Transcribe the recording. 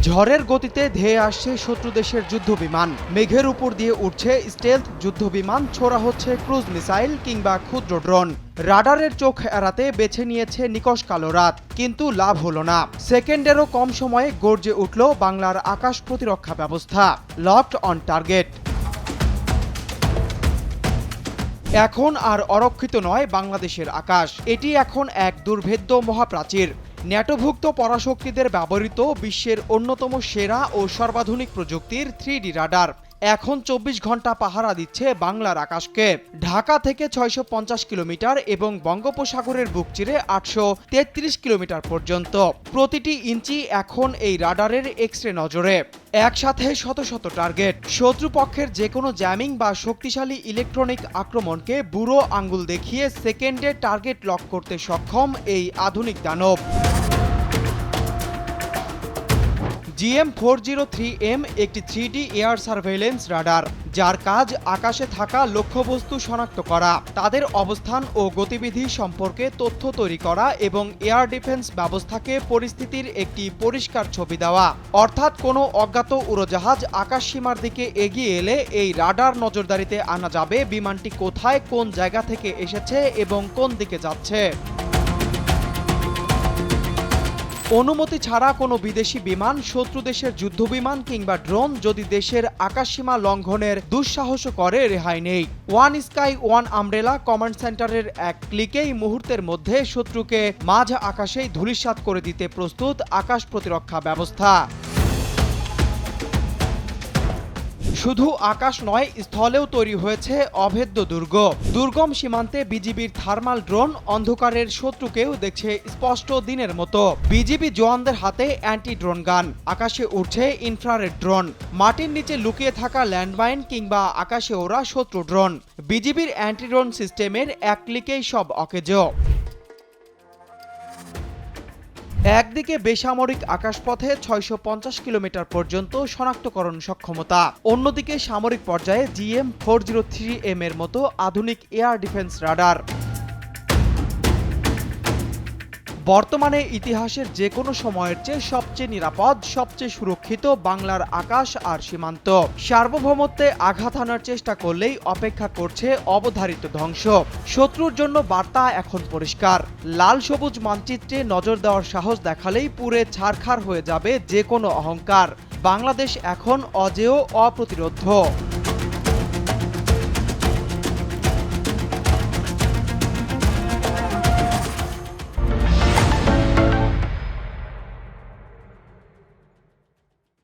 ঝড়ের গতিতে ধেয়ে আসছে শত্রু দেশের যুদ্ধবিমান। মেঘের উপর দিয়ে উঠছে স্টেলথ যুদ্ধবিমান, ছোড়া হচ্ছে ক্রুজ মিসাইল কিংবা ক্ষুদ্র ড্রোন। রাডারের চোখ এড়াতে বেছে নিয়েছে নিকষ কালো রাত, কিন্তু লাভ হলো না। সেকেন্ডেরও কম সময়ে গর্জে উঠল বাংলার আকাশ প্রতিরক্ষা ব্যবস্থা। Locked on target. এখন আর অরক্ষিত নয় বাংলাদেশের আকাশ, এটি এখন এক দুর্ভেদ্য মহাপ্রাচীর। ন্যাটোভুক্ত পরাশক্তিদের ব্যবহৃত বিশ্বের অন্যতম সেরা ও সর্বাধুনিক প্রযুক্তির 3D রাডার এখন 24 ঘন্টা পাহারা দিচ্ছে বাংলার আকাশকে। ঢাকা থেকে 650 কিলোমিটার এবং বঙ্গোপসাগরের বুক চিরে 833 কিলোমিটার পর্যন্ত প্রতিটি ইঞ্চি এখন এই রাডারের এক্সরে নজরে। একসাথে শত শত টার্গেট। শত্রুপক্ষের যে কোনো জ্যামিং বা শক্তিশালী ইলেকট্রনিক আক্রমণকে বুড়ো আঙ্গুল দেখিয়ে সেকেন্ডে টার্গেট লক করতে সক্ষম এই আধুনিক দানব। GM403M একটি 3D এয়ার সার্ভেইলেন্স রাডার, যার কাজ আকাশে থাকা লক্ষ্যবস্তু শনাক্ত করা, তাদের অবস্থান ও গতিবিধি সম্পর্কে তথ্য তৈরি করা এবং এয়ার ডিফেন্স ব্যবস্থাকে পরিস্থিতির একটি পরিষ্কার ছবি দেওয়া। অর্থাৎ কোনো অজ্ঞাত উড়োজাহাজ আকাশসীমার দিকে এগিয়ে এলে এই রাডার নজরদারিতে আনা যাবে বিমানটি কোথায়, কোন জায়গা থেকে এসেছে এবং কোন দিকে যাচ্ছে। অনুমতি ছাড়া কোনো বিদেশি বিমান, শত্রু দেশের যুদ্ধবিমান কিংবা ড্রোন যদি দেশের আকাশসীমা লঙ্ঘনের দুঃসাহস করে রেহাই নেই। One sky one umbrella command সেন্টারের এক ক্লিকেই মুহূর্তের মধ্যে শত্রুকে মাঝ আকাশেই ধূলিসাৎ করে দিতে প্রস্তুত আকাশ প্রতিরক্ষা ব্যবস্থা। শুধু আকাশ নয়, স্থলেও তৈরি হয়েছে অভেদ্য দুর্গ। দুর্গম সীমান্তে বিজিবির থার্মাল ড্রোন অন্ধকারের শত্রুকেও দেখছে স্পষ্ট দিনের মতো। বিজিবি জওয়ানদের হাতে অ্যান্টি ড্রোন গান, আকাশে উঠছে ইনফ্রারেড ড্রোন, মাটির নিচে লুকিয়ে থাকা ল্যান্ডমাইন কিংবা আকাশে ওড়া শত্রু ড্রোন। বিজিবির অ্যান্টি ড্রোন সিস্টেমের এক ক্লিকেই সব অকেজো। একদিকে বেসামরিক আকাশপথে 650 কিলোমিটার পর্যন্ত শনাক্তকরণ সক্ষমতা, অন্যদিকে সামরিক পর্যায়ে GM403M এর মতো আধুনিক এয়ার ডিফেন্স রাডার। বর্তমানে ইতিহাসের যে কোনো সময়ের চেয়ে সবচেয়ে নিরাপদ, সবচেয়ে সুরক্ষিত বাংলার আকাশ আর সীমান্ত। সার্বভৌমত্বে আঘাত হানার চেষ্টা করলেই অপেক্ষা করছে অবধারিত ধ্বংস। শত্রুর জন্য বার্তা এখন পরিষ্কার। লাল সবুজ মানচিত্রে নজর দেওয়ার সাহস দেখালেই পুরে ছারখার হয়ে যাবে যে কোনো অহংকার। বাংলাদেশ এখন অজেয়, অপ্রতিরোধ্য।